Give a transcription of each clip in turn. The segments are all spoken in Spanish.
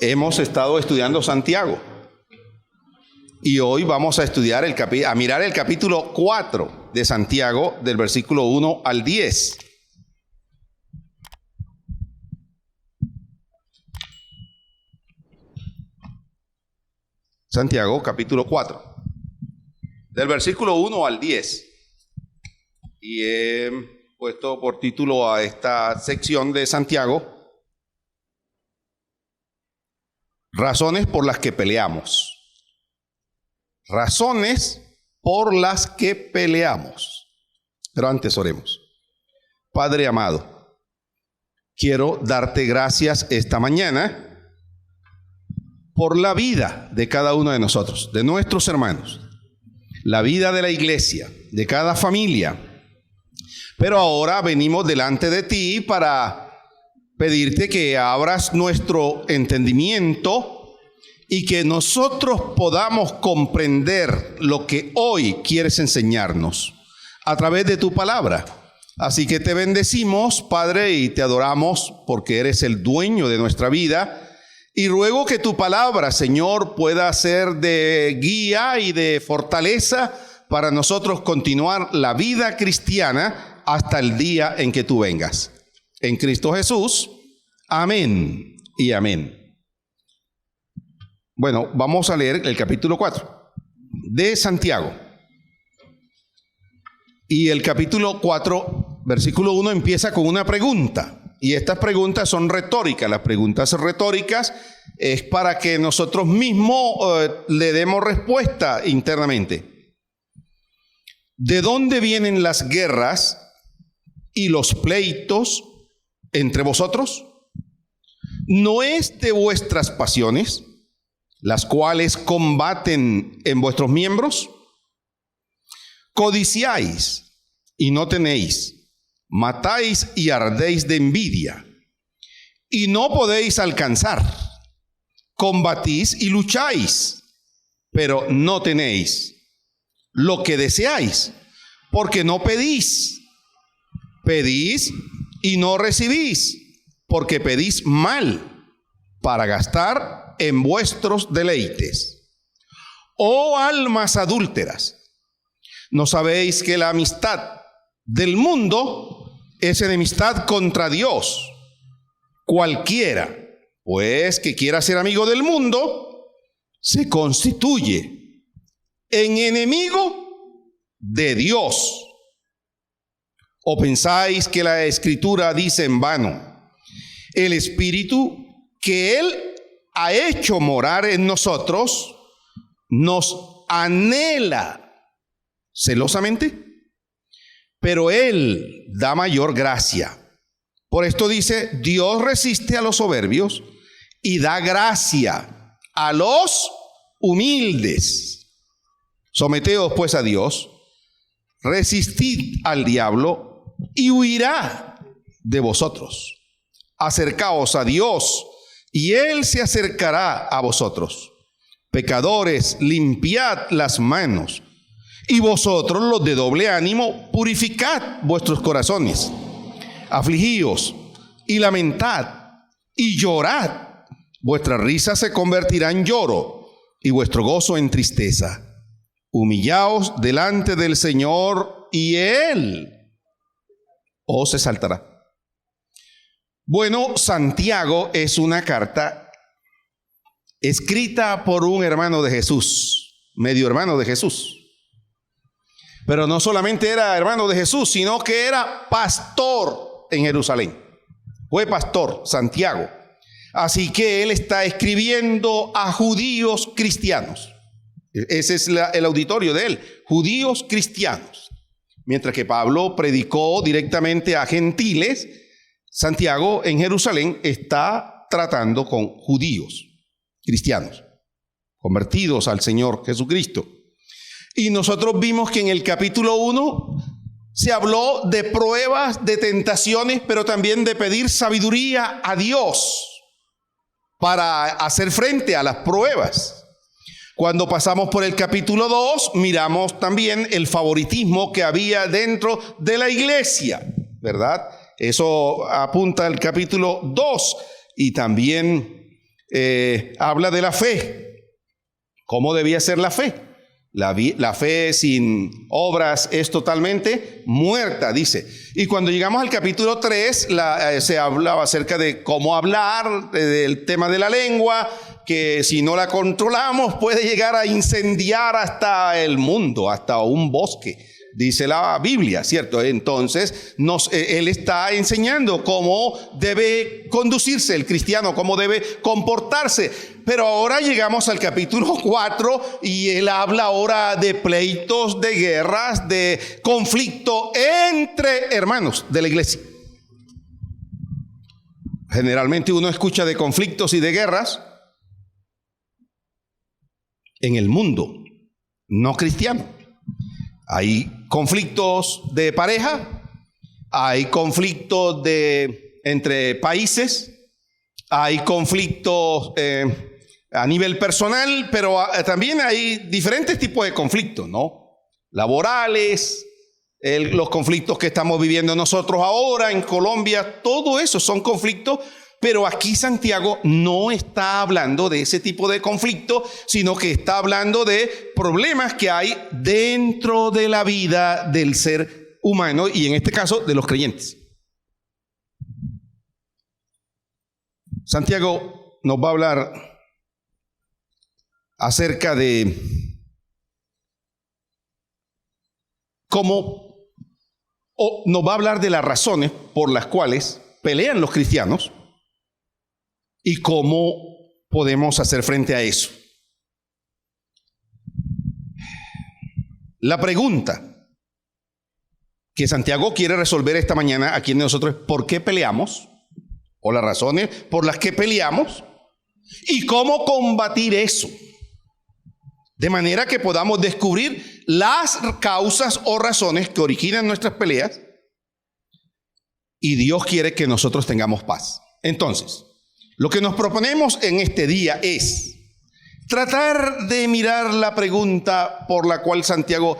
Hemos estado estudiando Santiago y hoy vamos a estudiar mirar el capítulo 4 de Santiago, del versículo 1 al 10. Santiago, capítulo 4, del versículo 1 al 10. Y he puesto por título a esta sección de Santiago: Razones por las que peleamos. Razones por las que peleamos. Pero antes oremos. Padre amado, quiero darte gracias esta mañana por la vida de cada uno de nosotros, de nuestros hermanos, la vida de la iglesia, de cada familia. Pero ahora venimos delante de ti para pedirte que abras nuestro entendimiento y que nosotros podamos comprender lo que hoy quieres enseñarnos a través de tu palabra. Así que te bendecimos, Padre, y te adoramos porque eres el dueño de nuestra vida. Y ruego que tu palabra, Señor, pueda ser de guía y de fortaleza para nosotros continuar la vida cristiana hasta el día en que tú vengas. En Cristo Jesús, amén y amén. Bueno, vamos a leer el capítulo 4 de Santiago. Y el capítulo 4, versículo 1, empieza con una pregunta. Y estas preguntas son retóricas. Las preguntas retóricas es para que nosotros mismos le demos respuesta internamente. ¿De dónde vienen las guerras y los pleitos entre vosotros? ¿No es de vuestras pasiones, las cuales combaten en vuestros miembros? Codiciáis y no tenéis, matáis y ardéis de envidia, y no podéis alcanzar. Combatís y lucháis, pero no tenéis lo que deseáis, porque no pedís. Pedís y no recibís, porque pedís mal, para gastar en vuestros deleites. Oh almas adúlteras, ¿no sabéis que la amistad del mundo es enemistad contra Dios? Cualquiera, pues, que quiera ser amigo del mundo, se constituye en enemigo de Dios. ¿O pensáis que la Escritura dice en vano: el Espíritu que Él ha hecho morar en nosotros nos anhela celosamente? Pero Él da mayor gracia. Por esto dice: Dios resiste a los soberbios y da gracia a los humildes. Someteos pues a Dios, resistid al diablo y huirá de vosotros. Acercaos a Dios y Él se acercará a vosotros. Pecadores, limpiad las manos, y vosotros los de doble ánimo, purificad vuestros corazones. Afligíos y lamentad y llorad. Vuestra risa se convertirá en lloro y vuestro gozo en tristeza. Humillaos delante del Señor y Él os exaltará. Bueno, Santiago es una carta escrita por un hermano de Jesús, medio hermano de Jesús. Pero no solamente era hermano de Jesús, sino que era pastor en Jerusalén. Fue pastor, Santiago. Así que él está escribiendo a judíos cristianos. Ese es el auditorio de él, judíos cristianos. Mientras que Pablo predicó directamente a gentiles, Santiago en Jerusalén está tratando con judíos cristianos, convertidos al Señor Jesucristo. Y nosotros vimos que en el capítulo 1 se habló de pruebas, de tentaciones, pero también de pedir sabiduría a Dios para hacer frente a las pruebas. Cuando pasamos por el capítulo 2, miramos también el favoritismo que había dentro de la iglesia, ¿verdad? Eso apunta al capítulo 2. Y también habla de la fe. ¿Cómo debía ser la fe? La fe sin obras es totalmente muerta, dice. Y cuando llegamos al capítulo 3, se hablaba acerca de cómo hablar, del tema de la lengua, que si no la controlamos puede llegar a incendiar hasta el mundo, hasta un bosque, dice la Biblia, ¿cierto? Entonces él está enseñando cómo debe conducirse el cristiano, cómo debe comportarse. Pero ahora llegamos al capítulo 4 y él habla ahora de pleitos, de guerras, de conflicto entre hermanos de la iglesia. Generalmente uno escucha de conflictos y de guerras en el mundo no cristiano. Hay conflictos de pareja, hay conflictos entre países, hay conflictos a nivel personal, pero también hay diferentes tipos de conflictos, ¿no? Laborales, los conflictos que estamos viviendo nosotros ahora en Colombia, todo eso son conflictos, pero aquí Santiago no está hablando de ese tipo de conflicto, sino que está hablando de problemas que hay dentro de la vida del ser humano y en este caso de los creyentes. Santiago nos va a hablar acerca de cómo, o nos va a hablar de las razones por las cuales pelean los cristianos y cómo podemos hacer frente a eso. La pregunta que Santiago quiere resolver esta mañana aquí en nosotros es ¿por qué peleamos? O las razones por las que peleamos y cómo combatir eso. De manera que podamos descubrir las causas o razones que originan nuestras peleas y Dios quiere que nosotros tengamos paz. Entonces, lo que nos proponemos en este día es tratar de mirar la pregunta por la cual Santiago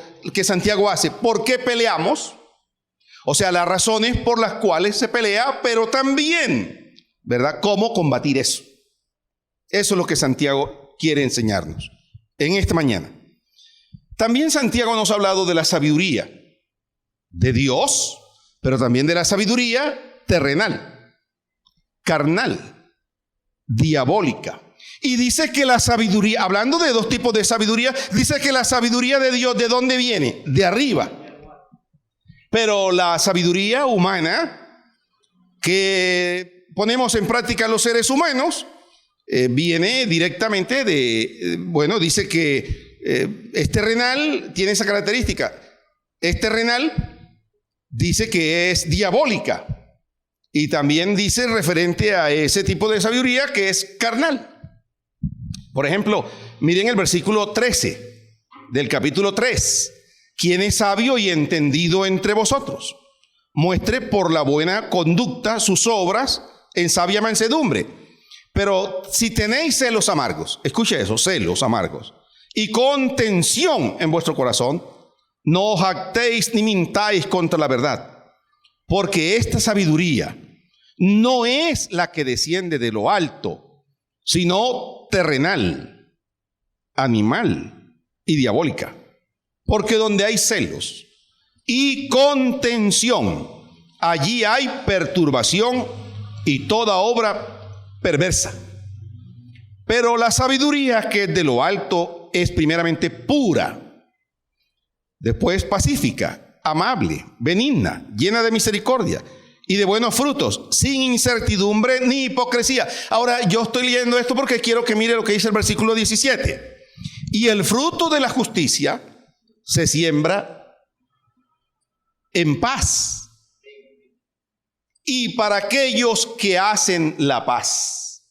hace, ¿por qué peleamos? O sea, las razones por las cuales se pelea, pero también, ¿verdad?, cómo combatir eso. Eso es lo que Santiago quiere enseñarnos en esta mañana. También Santiago nos ha hablado de la sabiduría de Dios, pero también de la sabiduría terrenal, carnal, diabólica. Y dice que la sabiduría, hablando de dos tipos de sabiduría, dice que la sabiduría de Dios, ¿de dónde viene? De arriba. Pero la sabiduría humana que ponemos en práctica los seres humanos viene directamente dice que es terrenal, tiene esa característica. Es terrenal, dice que es diabólica. Y también dice referente a ese tipo de sabiduría que es carnal. Por ejemplo, miren el versículo 13 del capítulo 3. ¿Quién es sabio y entendido entre vosotros? Muestre por la buena conducta sus obras en sabia mansedumbre. Pero si tenéis celos amargos, escuche eso, celos amargos, y contención en vuestro corazón, no os jactéis ni mintáis contra la verdad, porque esta sabiduría no es la que desciende de lo alto, sino terrenal, animal y diabólica. Porque donde hay celos y contención, allí hay perturbación y toda obra perversa. Pero la sabiduría que es de lo alto es primeramente pura, después pacífica, amable, benigna, llena de misericordia y de buenos frutos, sin incertidumbre ni hipocresía. Ahora yo estoy leyendo esto porque quiero que mire lo que dice el versículo 17. Y el fruto de la justicia se siembra en paz y para aquellos que hacen la paz.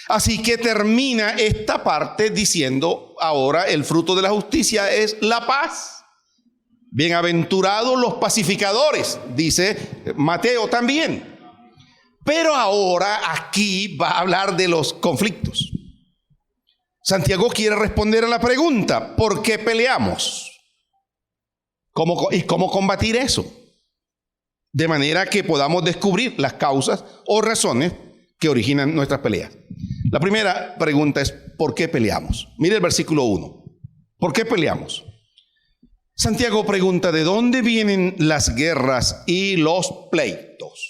Así que termina esta parte diciendo ahora el fruto de la justicia es la paz. Bienaventurados los pacificadores, dice Mateo también. Pero ahora aquí va a hablar de los conflictos. Santiago quiere responder a la pregunta, ¿por qué peleamos? ¿Y cómo combatir eso? De manera que podamos descubrir las causas o razones que originan nuestras peleas. La primera pregunta es, ¿por qué peleamos? Mire el versículo 1. ¿Por qué peleamos? Santiago pregunta, ¿de dónde vienen las guerras y los pleitos?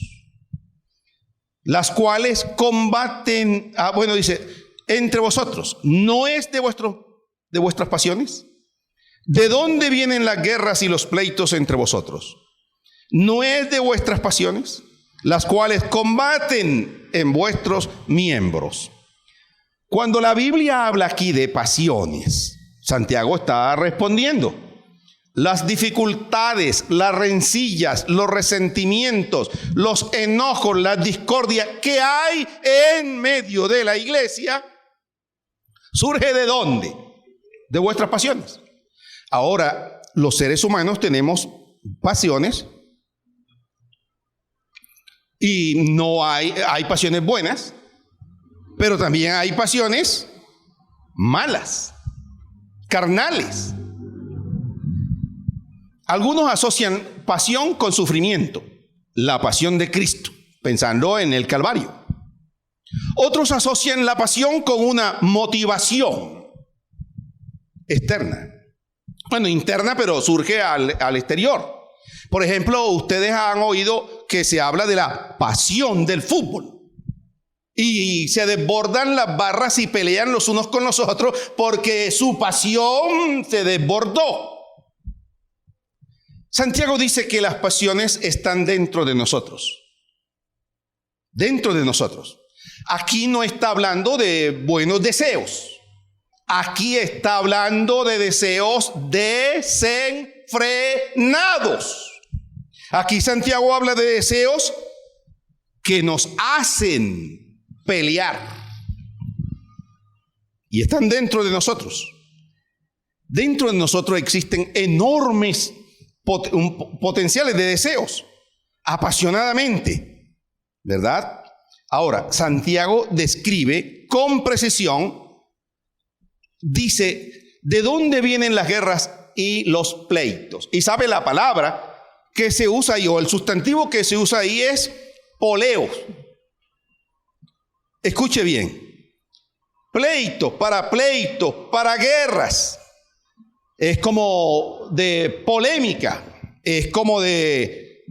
Las cuales combaten, dice, entre vosotros. ¿No es de vuestras pasiones? ¿De dónde vienen las guerras y los pleitos entre vosotros? ¿No es de vuestras pasiones? Las cuales combaten en vuestros miembros. Cuando la Biblia habla aquí de pasiones, Santiago está respondiendo. Las dificultades, las rencillas, los resentimientos, los enojos, la discordia que hay en medio de la iglesia, ¿surge de dónde? De vuestras pasiones. Ahora, los seres humanos tenemos pasiones y hay pasiones buenas, pero también hay pasiones malas, carnales. Algunos asocian pasión con sufrimiento, la pasión de Cristo, pensando en el Calvario. Otros asocian la pasión con una motivación externa. Bueno, interna, pero surge al exterior. Por ejemplo, ustedes han oído que se habla de la pasión del fútbol. Y se desbordan las barras y pelean los unos con los otros porque su pasión se desbordó. Santiago dice que las pasiones están dentro de nosotros. Dentro de nosotros. Aquí no está hablando de buenos deseos. Aquí está hablando de deseos desenfrenados. Aquí Santiago habla de deseos que nos hacen pelear. Y están dentro de nosotros. Dentro de nosotros existen enormes potenciales de deseos, apasionadamente, ¿verdad? Ahora, Santiago describe con precisión, dice, ¿de dónde vienen las guerras y los pleitos? Y sabe la palabra que se usa ahí, o el sustantivo que se usa ahí es poleos. Escuche bien, pleitos, para guerras. Es como de polémica, es como de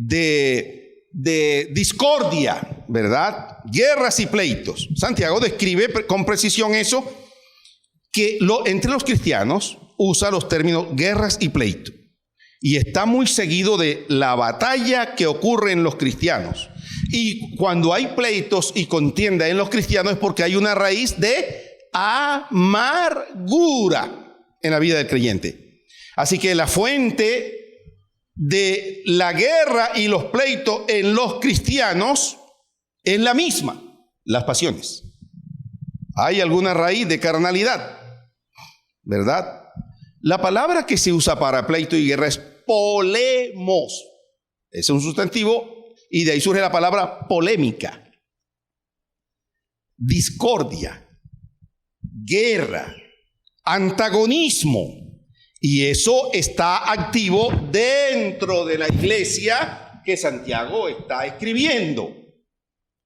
discordia, ¿verdad? Guerras y pleitos. Santiago describe con precisión eso, que entre los cristianos usa los términos guerras y pleitos. Y está muy seguido de la batalla que ocurre en los cristianos. Y cuando hay pleitos y contienda en los cristianos es porque hay una raíz de amargura en la vida del creyente. Así que la fuente de la guerra y los pleitos en los cristianos es la misma, las pasiones. Hay alguna raíz de carnalidad, ¿verdad? La palabra que se usa para pleito y guerra es polemos. Es un sustantivo y de ahí surge la palabra polémica, discordia, guerra, antagonismo. Y eso está activo dentro de la iglesia que Santiago está escribiendo.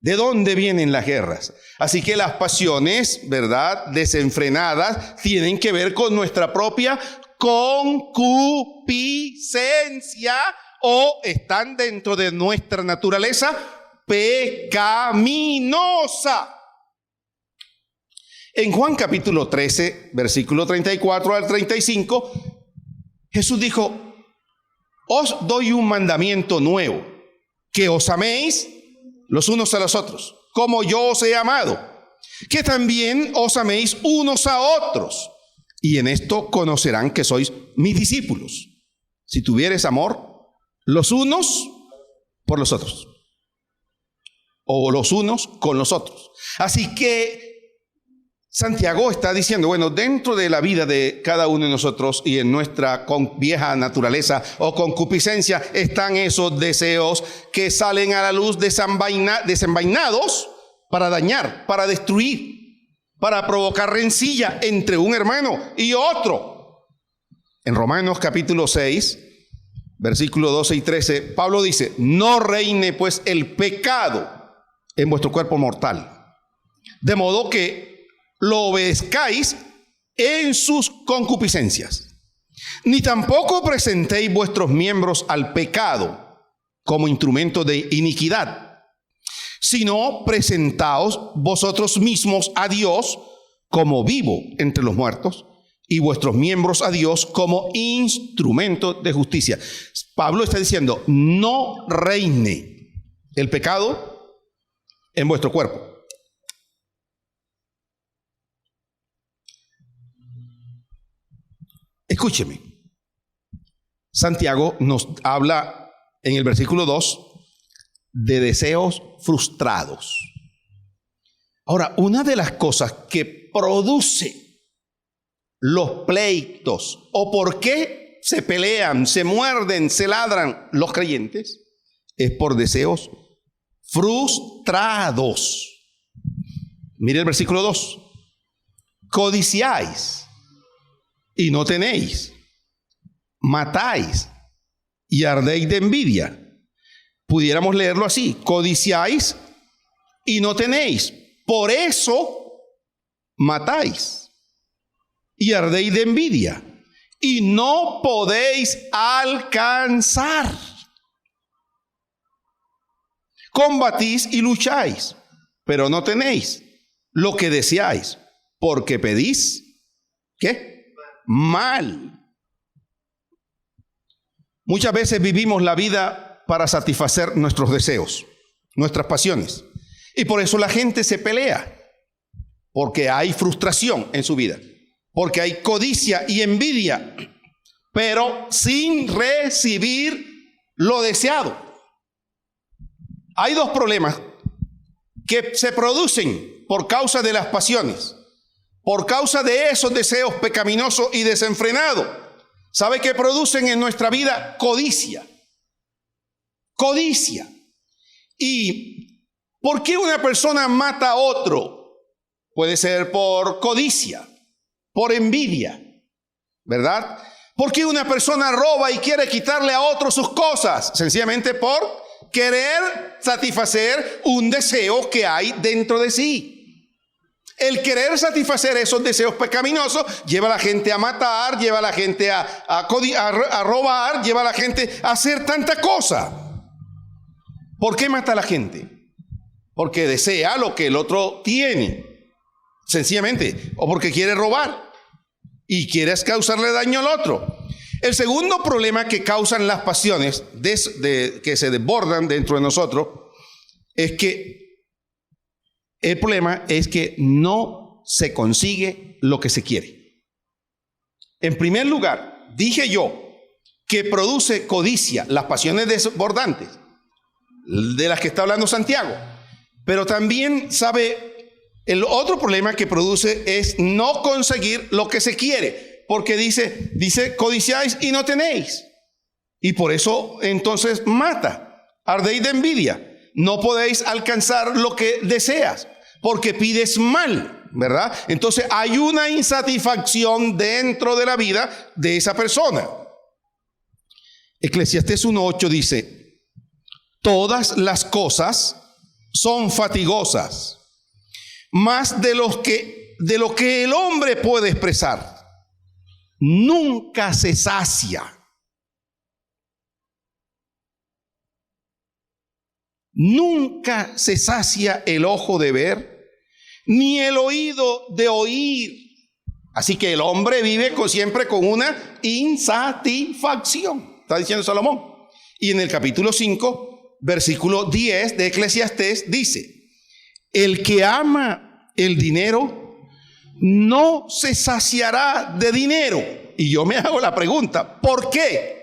¿De dónde vienen las guerras? Así que las pasiones, ¿verdad?, desenfrenadas, tienen que ver con nuestra propia concupiscencia o están dentro de nuestra naturaleza pecaminosa. En Juan capítulo 13, versículo 34 al 35, Jesús dijo, os doy un mandamiento nuevo, que os améis los unos a los otros, como yo os he amado, que también os améis unos a otros. Y en esto conocerán que sois mis discípulos, si tuviereis amor los unos por los otros, o los unos con los otros. Así que Santiago está diciendo, bueno, dentro de la vida de cada uno de nosotros y en nuestra vieja naturaleza o concupiscencia están esos deseos que salen a la luz desenvainados para dañar, para destruir, para provocar rencilla entre un hermano y otro. En Romanos capítulo 6, versículos 12 y 13, Pablo dice, no reine pues el pecado en vuestro cuerpo mortal, de modo que lo obedezcáis en sus concupiscencias. Ni tampoco presentéis vuestros miembros al pecado como instrumento de iniquidad, sino presentaos vosotros mismos a Dios como vivo entre los muertos y vuestros miembros a Dios como instrumento de justicia. Pablo está diciendo, no reine el pecado en vuestro cuerpo. Escúcheme. Santiago nos habla en el versículo 2 de deseos frustrados. Ahora, una de las cosas que produce los pleitos o por qué se pelean, se muerden, se ladran los creyentes es por deseos frustrados. Mire el versículo 2. Codiciáis y no tenéis, matáis y ardéis de envidia. Pudiéramos leerlo así: codiciáis y no tenéis, por eso matáis y ardéis de envidia y no podéis alcanzar. Combatís y lucháis, pero no tenéis lo que deseáis, porque pedís, ¿qué? Mal. Muchas veces vivimos la vida para satisfacer nuestros deseos, nuestras pasiones. Y por eso la gente se pelea, porque hay frustración en su vida, porque hay codicia y envidia, pero sin recibir lo deseado. Hay dos problemas que se producen por causa de las pasiones, por causa de esos deseos pecaminosos y desenfrenados. ¿Sabe qué producen en nuestra vida? Codicia. Codicia. ¿Y por qué una persona mata a otro? Puede ser por codicia, por envidia, ¿verdad? ¿Por qué una persona roba y quiere quitarle a otro sus cosas? Sencillamente por querer satisfacer un deseo que hay dentro de sí. El querer satisfacer esos deseos pecaminosos lleva a la gente a matar, lleva a la gente a robar, lleva a la gente a hacer tanta cosa. ¿Por qué mata a la gente? Porque desea lo que el otro tiene, sencillamente, o porque quiere robar y quiere causarle daño al otro. El segundo problema que causan las pasiones que se desbordan dentro de nosotros es que el problema es que no se consigue lo que se quiere. En primer lugar, dije yo que produce codicia, las pasiones desbordantes, de las que está hablando Santiago. Pero también, ¿sabe? El otro problema que produce es no conseguir lo que se quiere. Porque dice, codiciáis y no tenéis. Y por eso entonces mata, ardéis de envidia. No podéis alcanzar lo que deseas, porque pides mal, ¿verdad? Entonces hay una insatisfacción dentro de la vida de esa persona. Eclesiastés 1:8 dice, todas las cosas son fatigosas, más de lo que el hombre puede expresar. Nunca se sacia. Nunca se sacia el ojo de ver, ni el oído de oír. Así que el hombre vive siempre con una insatisfacción, está diciendo Salomón. Y en el capítulo 5, versículo 10 de Eclesiastés dice, el que ama el dinero no se saciará de dinero. Y yo me hago la pregunta, ¿por qué?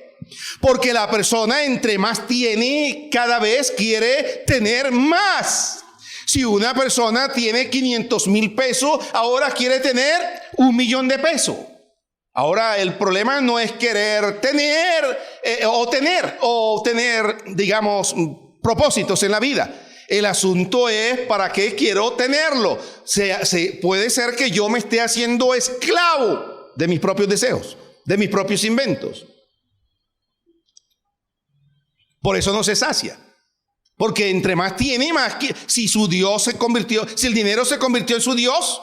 Porque la persona entre más tiene, cada vez quiere tener más. Si una persona tiene 500,000 pesos, ahora quiere tener 1,000,000 de pesos. Ahora el problema no es querer tener o tener, digamos, propósitos en la vida. El asunto es ¿para qué quiero tenerlo? Puede ser que yo me esté haciendo esclavo de mis propios deseos, de mis propios inventos. Por eso no se sacia. Porque entre más tiene, más si el dinero se convirtió en su Dios,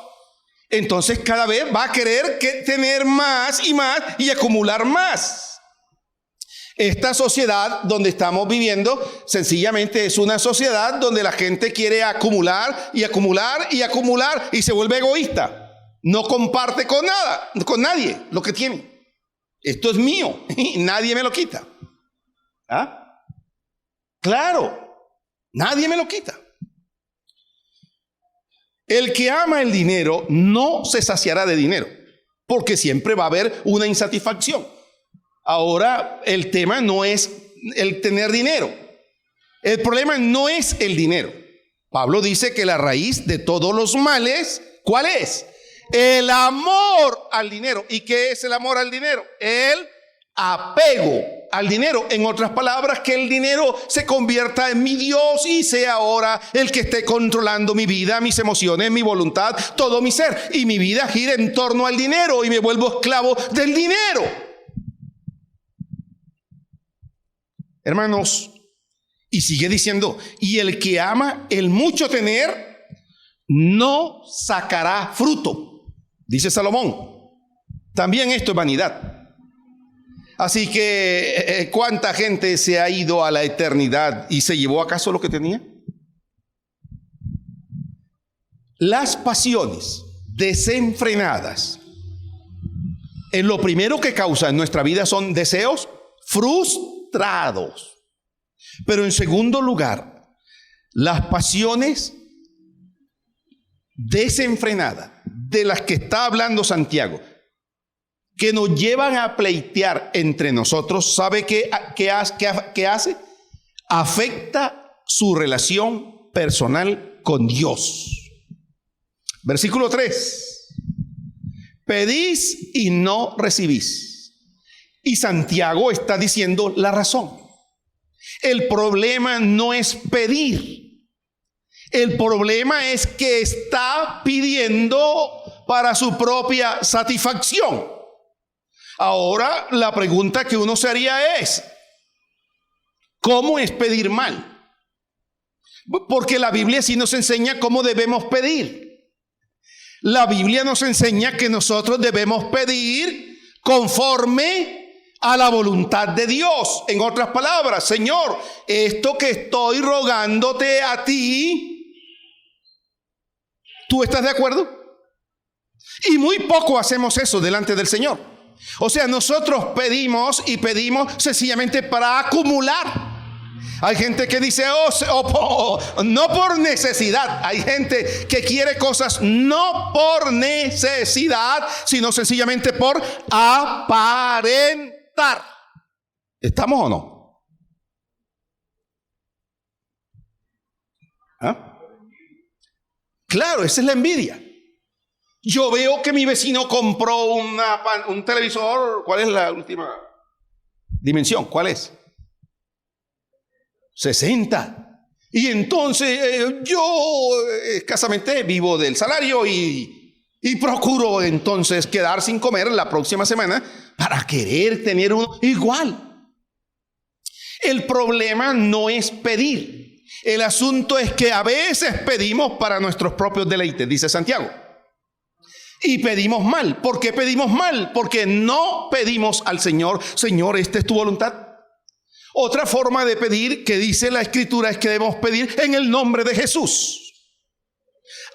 entonces cada vez va a querer tener más y más y acumular más. Esta sociedad donde estamos viviendo sencillamente es una sociedad donde la gente quiere acumular y acumular y acumular y se vuelve egoísta. No comparte con nada, con nadie lo que tiene. Esto es mío y nadie me lo quita. ¿Ah? Claro, nadie me lo quita. El que ama el dinero no se saciará de dinero, porque siempre va a haber una insatisfacción. Ahora, el tema no es el tener dinero. El problema no es el dinero. Pablo dice que la raíz de todos los males, ¿cuál es? El amor al dinero. ¿Y qué es el amor al dinero? El apego al dinero. En otras palabras, que el dinero se convierta en mi Dios y sea ahora el que esté controlando mi vida, mis emociones, mi voluntad, todo mi ser. Y mi vida gira en torno al dinero y me vuelvo esclavo del dinero. Hermanos, y sigue diciendo, y el que ama el mucho tener no sacará fruto, dice Salomón. También esto es vanidad. Así que, ¿cuánta gente se ha ido a la eternidad y se llevó acaso lo que tenía? Las pasiones desenfrenadas, lo primero que causa en nuestra vida son deseos frustrados. Pero en segundo lugar, las pasiones desenfrenadas de las que está hablando Santiago, que nos llevan a pleitear entre nosotros, ¿sabe qué hace? Afecta su relación personal con Dios. Versículo 3. Pedís y no recibís. Y Santiago está diciendo la razón. El problema no es pedir. El problema es que está pidiendo para su propia satisfacción. Ahora, la pregunta que uno se haría es, ¿cómo es pedir mal? Porque la Biblia sí nos enseña cómo debemos pedir. La Biblia nos enseña que nosotros debemos pedir conforme a la voluntad de Dios. En otras palabras, Señor, esto que estoy rogándote a ti, ¿tú estás de acuerdo? Y muy poco hacemos eso delante del Señor. O sea, nosotros pedimos y pedimos sencillamente para acumular. Hay gente que dice, no por necesidad. Hay gente que quiere cosas no por necesidad, sino sencillamente por aparentar. ¿Estamos o no? ¿Ah? Claro, esa es la envidia. Yo veo que mi vecino compró un televisor. ¿Cuál es la última dimensión? ¿Cuál es? 60. Y entonces yo escasamente vivo del salario y procuro entonces quedar sin comer la próxima semana para querer tener uno igual. El problema no es pedir. El asunto es que a veces pedimos para nuestros propios deleites, dice Santiago. Y pedimos mal. ¿Por qué pedimos mal? Porque no pedimos al Señor, Señor, esta es tu voluntad. Otra forma de pedir que dice la Escritura es que debemos pedir en el nombre de Jesús.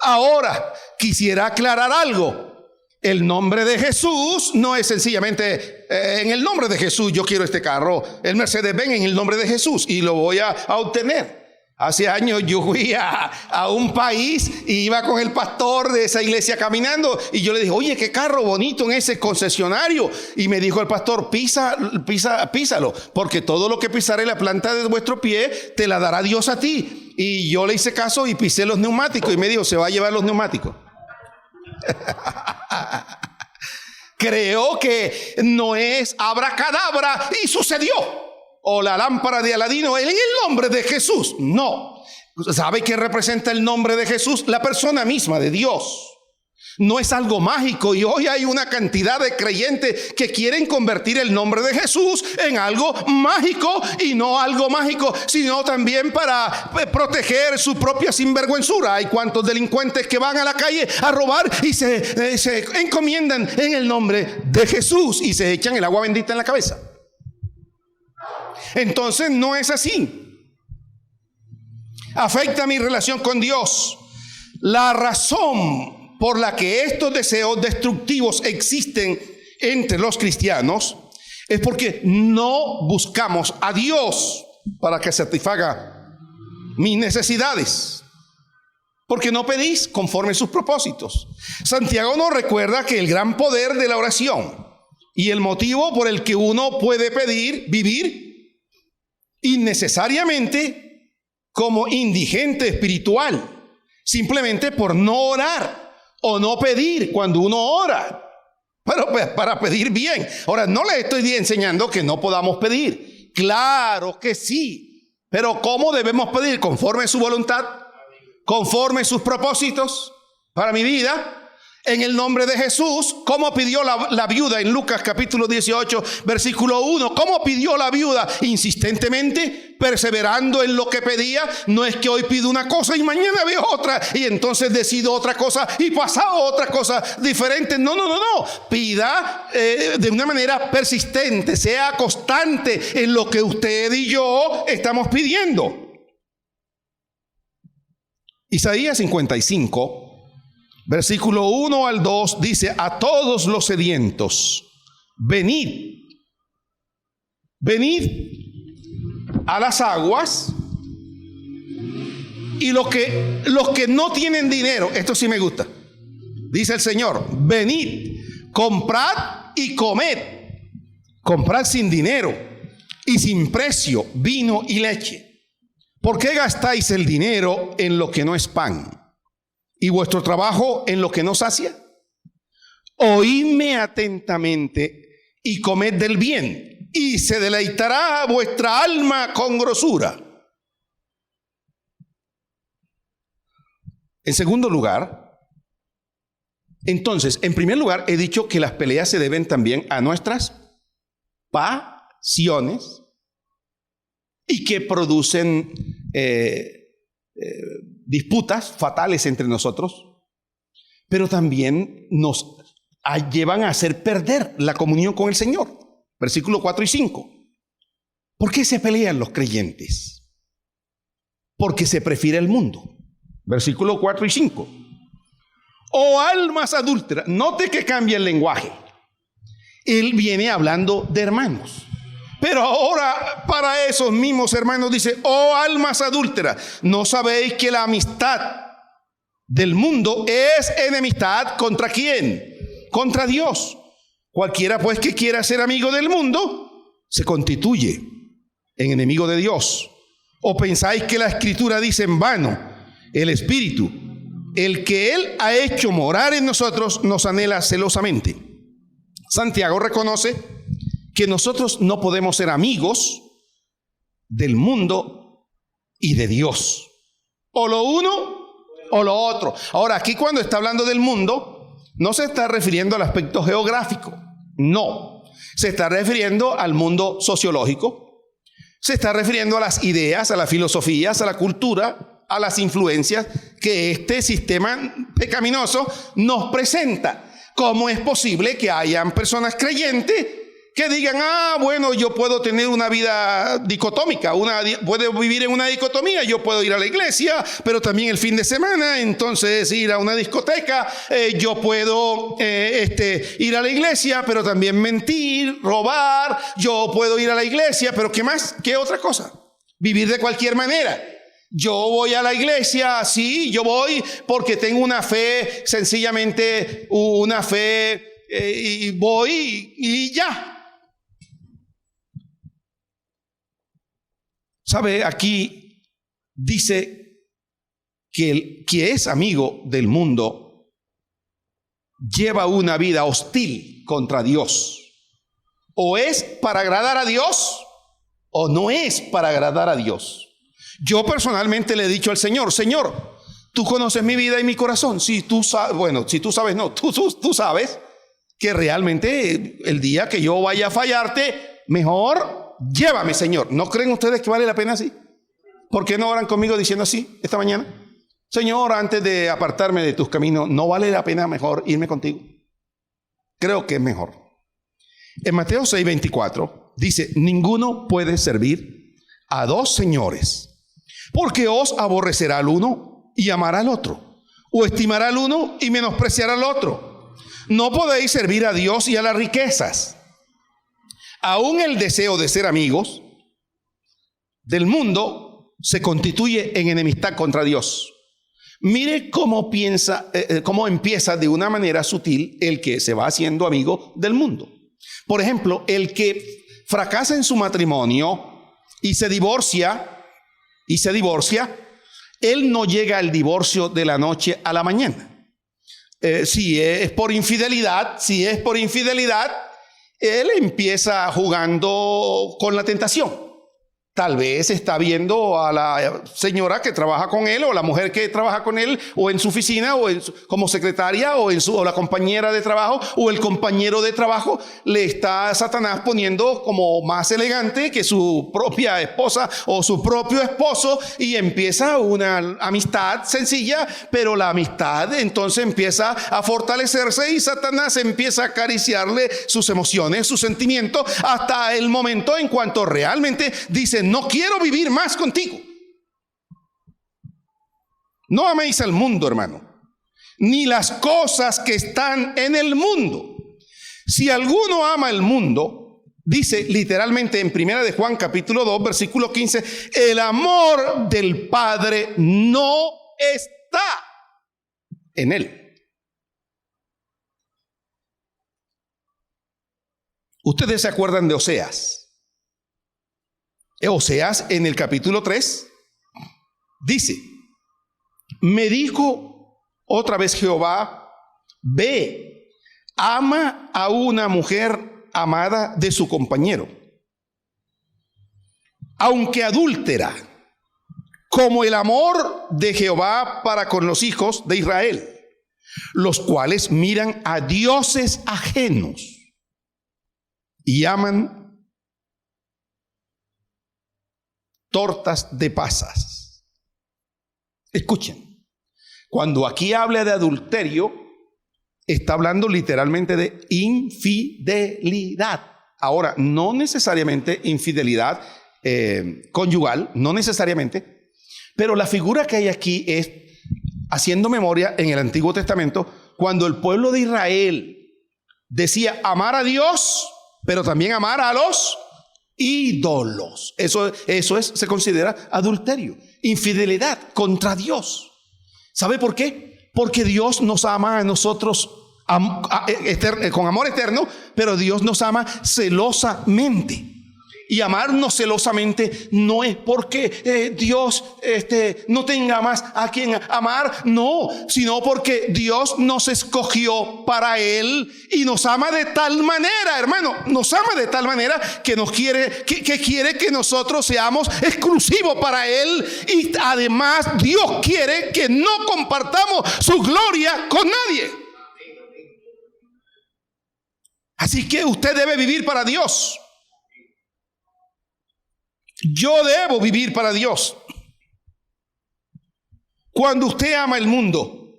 Ahora, quisiera aclarar algo. El nombre de Jesús no es sencillamente en el nombre de Jesús yo quiero este carro, el Mercedes-Benz en el nombre de Jesús y lo voy a obtener. Hace años yo fui a un país y iba con el pastor de esa iglesia caminando y yo le dije, oye, qué carro bonito en ese concesionario. Y me dijo el pastor, písalo, porque todo lo que pisare la planta de vuestro pie te la dará Dios a ti. Y yo le hice caso y pisé los neumáticos y me dijo, se va a llevar los neumáticos. Creo que no es abracadabra y sucedió. O la lámpara de Aladino en el nombre de Jesús. No. ¿Sabe qué representa el nombre de Jesús? La persona misma de Dios. No es algo mágico, y hoy hay una cantidad de creyentes que quieren convertir el nombre de Jesús en algo mágico, y no algo mágico, sino también para proteger su propia sinvergüenzura. Hay cuantos delincuentes que van a la calle a robar y se encomiendan en el nombre de Jesús y se echan el agua bendita en la cabeza. Entonces no es así. Afecta mi relación con Dios. La razón por la que estos deseos destructivos existen entre los cristianos es porque no buscamos a Dios para que satisfaga mis necesidades, porque no pedís conforme sus propósitos. Santiago nos recuerda que el gran poder de la oración y el motivo por el que uno puede pedir vivir innecesariamente como indigente espiritual, simplemente por no orar o no pedir cuando uno ora, pero pues para pedir bien. Ahora, no les estoy enseñando que no podamos pedir. Claro que sí, pero ¿cómo debemos pedir? ¿Conforme a su voluntad? ¿Conforme a sus propósitos para mi vida? En el nombre de Jesús, ¿cómo pidió la viuda en Lucas capítulo 18, versículo 1? ¿Cómo pidió la viuda? Insistentemente, perseverando en lo que pedía. No es que hoy pido una cosa y mañana veo otra y entonces decido otra cosa y pasado otra cosa diferente. No. Pida de una manera persistente, sea constante en lo que usted y yo estamos pidiendo. Isaías 55, versículo 1 al 2 dice: a todos los sedientos, venid a las aguas, y los que no tienen dinero, esto sí me gusta, dice el Señor: venid, comprad y comed. Comprad sin dinero y sin precio vino y leche. ¿Por qué gastáis el dinero en lo que no es pan, y vuestro trabajo en lo que no sacia? Oídme atentamente y comed del bien, y se deleitará vuestra alma con grosura. En segundo lugar, entonces, en primer lugar, he dicho que las peleas se deben también a nuestras pasiones y que producen disputas fatales entre nosotros, pero también nos llevan a hacer perder la comunión con el Señor. Versículos 4 y 5. ¿Por qué se pelean los creyentes? Porque se prefiere el mundo. Versículos 4 y 5. Oh almas adúlteras. Note que cambia el lenguaje. Él viene hablando de hermanos, pero ahora para esos mismos hermanos dice: oh almas adúlteras, ¿no sabéis que la amistad del mundo es enemistad contra quién? Contra Dios. Cualquiera pues que quiera ser amigo del mundo se constituye en enemigo de Dios. ¿O pensáis que la Escritura dice en vano: el Espíritu, el que Él ha hecho morar en nosotros, nos anhela celosamente? Santiago reconoce que nosotros no podemos ser amigos del mundo y de Dios, o lo uno o lo otro. Ahora, aquí cuando está hablando del mundo, no se está refiriendo al aspecto geográfico, no, se está refiriendo al mundo sociológico, se está refiriendo a las ideas, a las filosofías, a la cultura, a las influencias que este sistema pecaminoso nos presenta. ¿Cómo es posible que hayan personas creyentes que digan: bueno, yo puedo tener una vida dicotómica, puedo vivir en una dicotomía, yo puedo ir a la iglesia, pero también el fin de semana, entonces ir a una discoteca, yo puedo ir a la iglesia, pero también mentir, robar, yo puedo ir a la iglesia, pero ¿qué más? ¿Qué otra cosa? Vivir de cualquier manera. Yo voy a la iglesia, sí, yo voy porque tengo una fe, sencillamente una fe, y voy y ya. ¿Sabe? Aquí dice que el que es amigo del mundo lleva una vida hostil contra Dios. O es para agradar a Dios o no es para agradar a Dios. Yo personalmente le he dicho al Señor: Señor, Tú conoces mi vida y mi corazón. Si tú sabes, bueno, si tú sabes, no, tú sabes que realmente el día que yo vaya a fallarte, mejor llévame, Señor. ¿No creen ustedes que vale la pena así? ¿Por qué no oran conmigo diciendo así esta mañana? Señor, antes de apartarme de tus caminos, ¿no vale la pena mejor irme contigo? Creo que es mejor. En Mateo 6:24 dice, ninguno puede servir a dos señores, porque os aborrecerá al uno y amará al otro, o estimará al uno y menospreciará al otro. No podéis servir a Dios y a las riquezas. Aún el deseo de ser amigos del mundo se constituye en enemistad contra Dios. Mire cómo empieza de una manera sutil el que se va haciendo amigo del mundo. Por ejemplo, el que fracasa en su matrimonio y se divorcia, él no llega al divorcio de la noche a la mañana. Si es por infidelidad, él empieza jugando con la tentación. Tal vez está viendo a la señora que trabaja con él, o la mujer que trabaja con él, o en su oficina, o como secretaria, o la compañera de trabajo, o el compañero de trabajo. Le está Satanás poniendo como más elegante que su propia esposa o su propio esposo, y empieza una amistad sencilla, pero la amistad entonces empieza a fortalecerse y Satanás empieza a acariciarle sus emociones, sus sentimientos, hasta el momento en cuanto realmente dice: no quiero vivir más contigo. No améis al mundo, hermano, ni las cosas que están en el mundo. Si alguno ama el mundo, dice literalmente en 1 de Juan capítulo 2 versículo 15, el amor del Padre no está en él. Ustedes se acuerdan de Oseas. Oseas en el capítulo 3 dice: me dijo otra vez Jehová, ve, ama a una mujer amada de su compañero, aunque adúltera, como el amor de Jehová para con los hijos de Israel, los cuales miran a dioses ajenos y aman tortas de pasas. Escuchen, cuando aquí habla de adulterio, está hablando literalmente de infidelidad. Ahora, no necesariamente infidelidad conyugal, no necesariamente, pero la figura que hay aquí es, haciendo memoria en el Antiguo Testamento, cuando el pueblo de Israel decía amar a Dios, pero también amar a los ídolos. Eso se considera adulterio, infidelidad contra Dios. ¿Sabe por qué? Porque Dios nos ama a nosotros con amor eterno, pero Dios nos ama celosamente. Y amarnos celosamente no es porque Dios no tenga más a quien amar, no, sino porque Dios nos escogió para Él y nos ama de tal manera, hermano, nos ama de tal manera que nos quiere, que quiere que nosotros seamos exclusivos para Él, y además Dios quiere que no compartamos su gloria con nadie. Así que usted debe vivir para Dios. Yo debo vivir para Dios. Cuando usted ama el mundo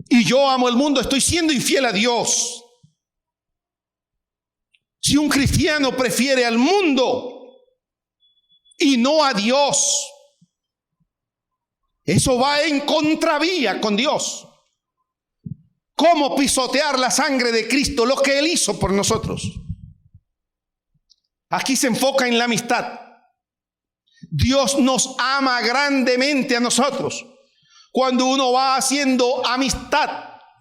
y yo amo el mundo, estoy siendo infiel a Dios. Si un cristiano prefiere al mundo y no a Dios, eso va en contravía con Dios. ¿Cómo pisotear la sangre de Cristo, lo que Él hizo por nosotros? Aquí se enfoca en la amistad. Dios nos ama grandemente a nosotros cuando uno va haciendo amistad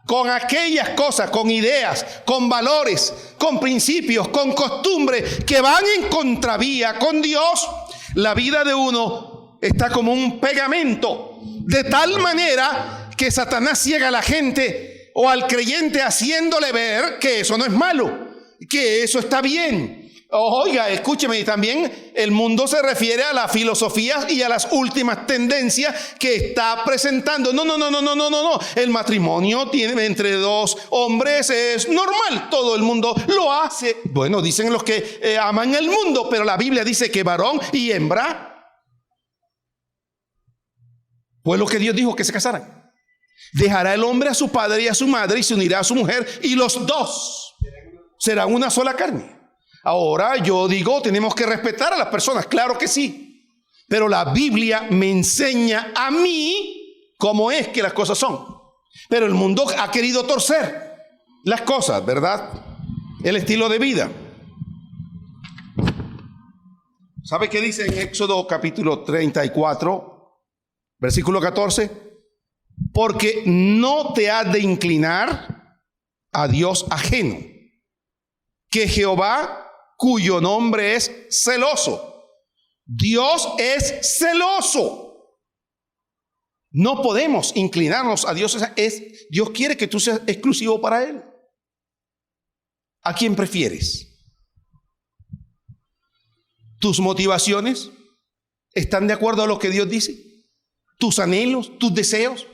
con aquellas cosas, con ideas, con valores, con principios, con costumbres que van en contravía con Dios. La vida de uno está como un pegamento, de tal manera que Satanás ciega a la gente o al creyente haciéndole ver que eso no es malo, que eso está bien, Oiga, escúcheme, y también el mundo se refiere a las filosofías y a las últimas tendencias que está presentando. No. El matrimonio entre dos hombres es normal. Todo el mundo lo hace. Bueno, dicen los que aman el mundo, pero la Biblia dice que varón y hembra. Pues lo que Dios dijo que se casaran. Dejará el hombre a su padre y a su madre y se unirá a su mujer y los dos serán una sola carne. Ahora yo digo, tenemos que respetar a las personas, claro que sí, pero la Biblia me enseña a mí cómo es que las cosas son. Pero el mundo ha querido torcer las cosas, ¿verdad? El estilo de vida. ¿Sabe qué dice en Éxodo capítulo 34, versículo 14? Porque no te has de inclinar a Dios ajeno, que Jehová, cuyo nombre es celoso. Dios es celoso. No podemos inclinarnos a Dios. Dios quiere que tú seas exclusivo para Él. ¿A quién prefieres? ¿Tus motivaciones están de acuerdo a lo que Dios dice? ¿Tus anhelos, tus deseos?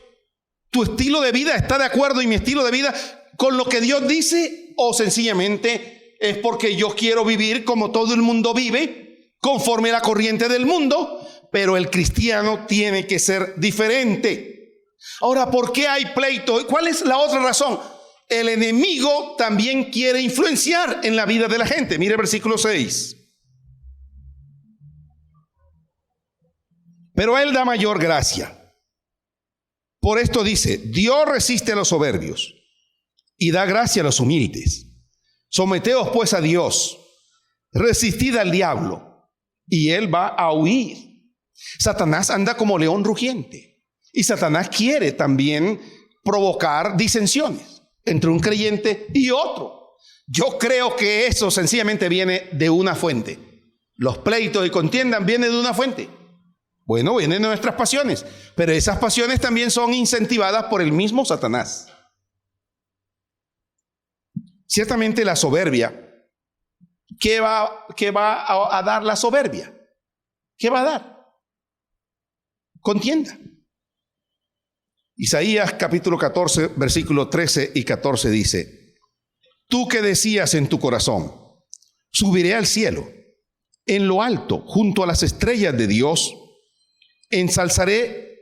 ¿Tu estilo de vida está de acuerdo y mi estilo de vida con lo que Dios dice? ¿O sencillamente es porque yo quiero vivir como todo el mundo vive, conforme a la corriente del mundo? Pero el cristiano tiene que ser diferente. Ahora, ¿por qué hay pleito? ¿Cuál es la otra razón? El enemigo también quiere influenciar en la vida de la gente. Mire el versículo 6. Pero Él da mayor gracia. Por esto dice, Dios resiste a los soberbios y da gracia a los humildes. Someteos pues a Dios, resistid al diablo y él va a huir. Satanás anda como león rugiente y Satanás quiere también provocar disensiones entre un creyente y otro. Yo creo que eso sencillamente viene de una fuente. Los pleitos y contiendas vienen de una fuente. Bueno, vienen de nuestras pasiones, pero esas pasiones también son incentivadas por el mismo Satanás. Ciertamente la soberbia, ¿qué va a dar la soberbia? ¿Qué va a dar? Contienda. Isaías capítulo 14, versículos 13 y 14 dice, tú que decías en tu corazón, subiré al cielo, en lo alto, junto a las estrellas de Dios, ensalzaré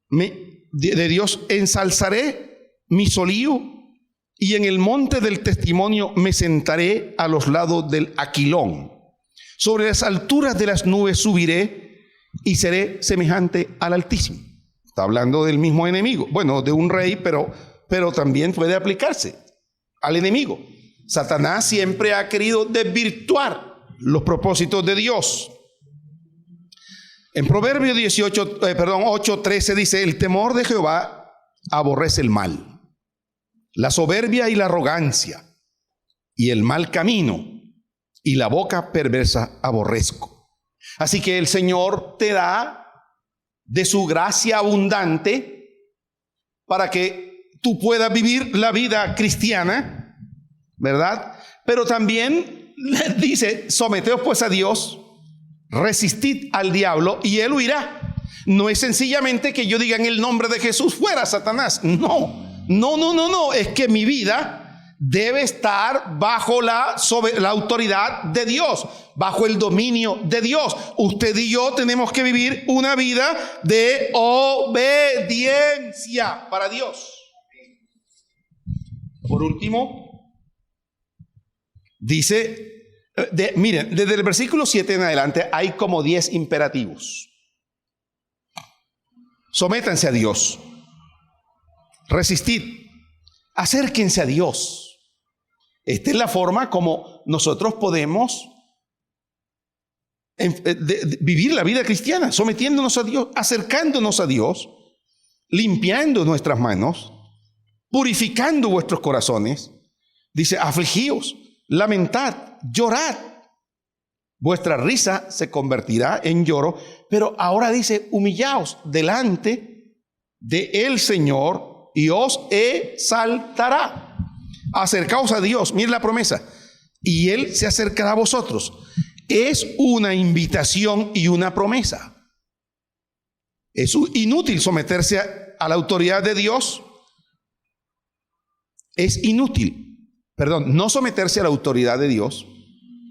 de Dios, ensalzaré mi solío, y en el monte del testimonio me sentaré a los lados del aquilón. Sobre las alturas de las nubes subiré y seré semejante al Altísimo. Está hablando del mismo enemigo. Bueno, de un rey, pero también puede aplicarse al enemigo. Satanás siempre ha querido desvirtuar los propósitos de Dios. En Proverbios 8:13 dice, el temor de Jehová aborrece el mal, la soberbia y la arrogancia, y el mal camino, y la boca perversa aborrezco. Así que el Señor te da de su gracia abundante para que tú puedas vivir la vida cristiana, ¿verdad? Pero también dice, someteos pues a Dios, resistid al diablo y él huirá. No es sencillamente que yo diga en el nombre de Jesús, fuera Satanás. No, es que mi vida debe estar bajo la autoridad de Dios, bajo el dominio de Dios. Usted y yo tenemos que vivir una vida de obediencia para Dios. Por último, dice, miren, desde el versículo 7 en adelante hay como 10 imperativos. Sométanse a Dios, resistid, acérquense a Dios. Esta es la forma como nosotros podemos vivir la vida cristiana, sometiéndonos a Dios, acercándonos a Dios, limpiando nuestras manos, purificando vuestros corazones. Dice, afligíos, lamentad, llorad. Vuestra risa se convertirá en lloro, pero ahora dice, humillaos delante de el Señor y os exaltará. Acercaos a Dios, miren la promesa, y Él se acercará a vosotros. Es una invitación y una promesa. Es inútil someterse a la autoridad de Dios. Es inútil, no someterse a la autoridad de Dios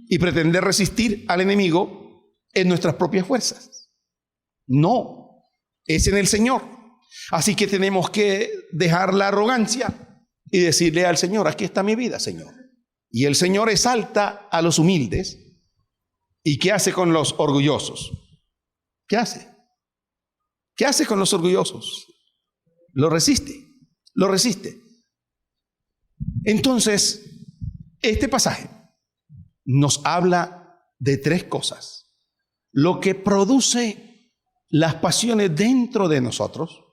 y pretender resistir al enemigo en nuestras propias fuerzas. No, es en el Señor. Así que tenemos que dejar la arrogancia y decirle al Señor: aquí está mi vida, Señor. Y el Señor exalta a los humildes. ¿Y qué hace con los orgullosos? ¿Qué hace? ¿Qué hace con los orgullosos? Lo resiste, lo resiste. Entonces, este pasaje nos habla de tres cosas: lo que produce las pasiones dentro de nosotros,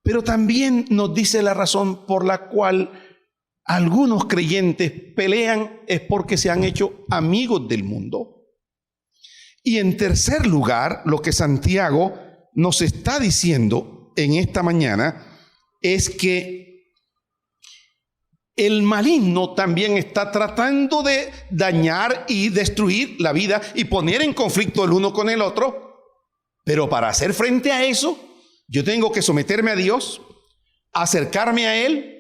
pero también nos dice la razón por la cual algunos creyentes pelean, es porque se han hecho amigos del mundo. Y en tercer lugar, lo que Santiago nos está diciendo en esta mañana es que el maligno también está tratando de dañar y destruir la vida y poner en conflicto el uno con el otro. Pero para hacer frente a eso, yo tengo que someterme a Dios, acercarme a Él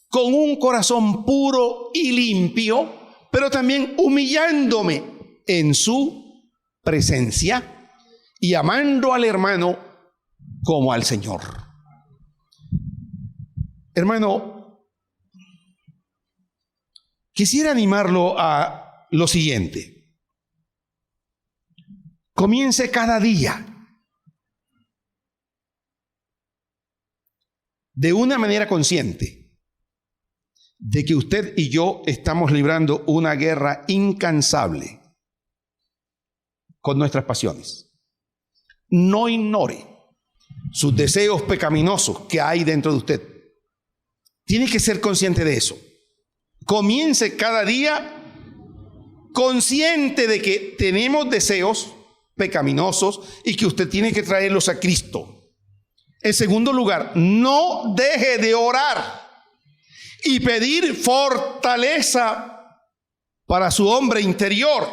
con un corazón puro y limpio, pero también humillándome en su presencia y amando al hermano como al Señor. Hermano, quisiera animarlo a lo siguiente: comience cada día de una manera consciente de que usted y yo estamos librando una guerra incansable con nuestras pasiones. No ignore sus deseos pecaminosos que hay dentro de usted. Tiene que ser consciente de eso. Comience cada día consciente de que tenemos deseos pecaminosos y que usted tiene que traerlos a Cristo. En segundo lugar, no deje de orar y pedir fortaleza para su hombre interior.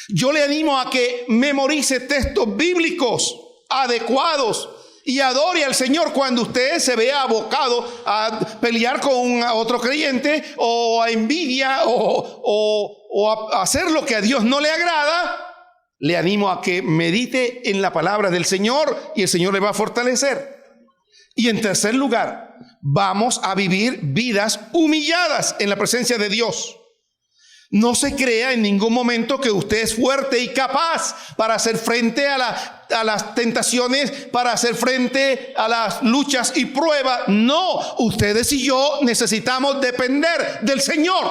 Yo le animo a que memorice textos bíblicos adecuados y adore al Señor cuando usted se vea abocado a pelear con otro creyente o a envidia o a hacer lo que a Dios no le agrada. Le animo a que medite en la palabra del Señor y el Señor le va a fortalecer. Y en tercer lugar, vamos a vivir vidas humilladas en la presencia de Dios. No se crea en ningún momento que usted es fuerte y capaz para hacer frente a las tentaciones, para hacer frente a las luchas y pruebas. No, ustedes y yo necesitamos depender del Señor.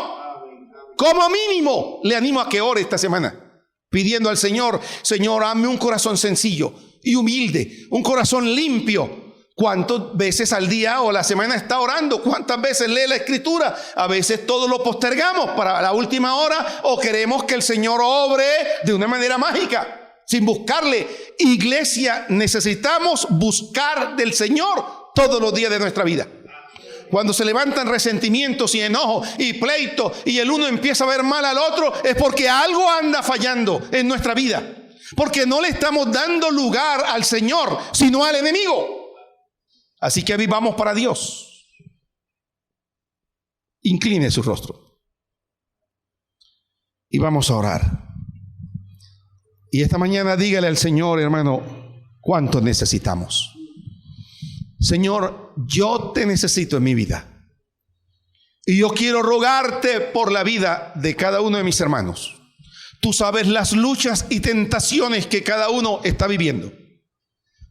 Como mínimo, le animo a que ore esta semana, pidiendo al Señor: Señor, hazme un corazón sencillo y humilde, un corazón limpio. ¿Cuántas veces al día o la semana está orando? ¿Cuántas veces lee la Escritura? A veces todo lo postergamos para la última hora o queremos que el Señor obre de una manera mágica, sin buscarle. Iglesia, necesitamos buscar del Señor todos los días de nuestra vida. Cuando se levantan resentimientos y enojos y pleitos y el uno empieza a ver mal al otro, es porque algo anda fallando en nuestra vida. Porque no le estamos dando lugar al Señor, sino al enemigo. Así que vivamos para Dios. Incline su rostro y vamos a orar. Y esta mañana dígale al Señor, hermano, cuánto necesitamos. Señor, yo te necesito en mi vida. Y yo quiero rogarte por la vida de cada uno de mis hermanos. Tú sabes las luchas y tentaciones que cada uno está viviendo.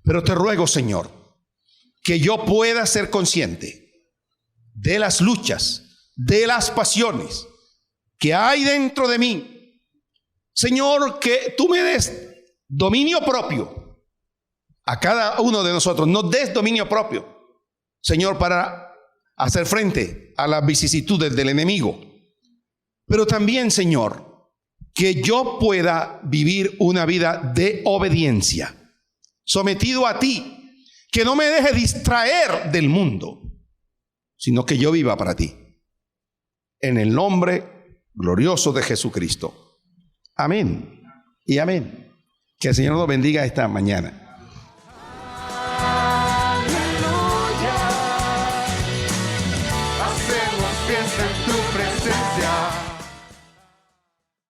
Pero te ruego, Señor, que yo pueda ser consciente de las luchas, de las pasiones que hay dentro de mí. Señor, que tú me des dominio propio a cada uno de nosotros. Nos des dominio propio, Señor, para hacer frente a las vicisitudes del enemigo. Pero también, Señor, que yo pueda vivir una vida de obediencia, sometido a ti. Que no me deje distraer del mundo, sino que yo viva para ti. en el nombre glorioso de Jesucristo. Amén y amén. Que el Señor nos bendiga esta mañana.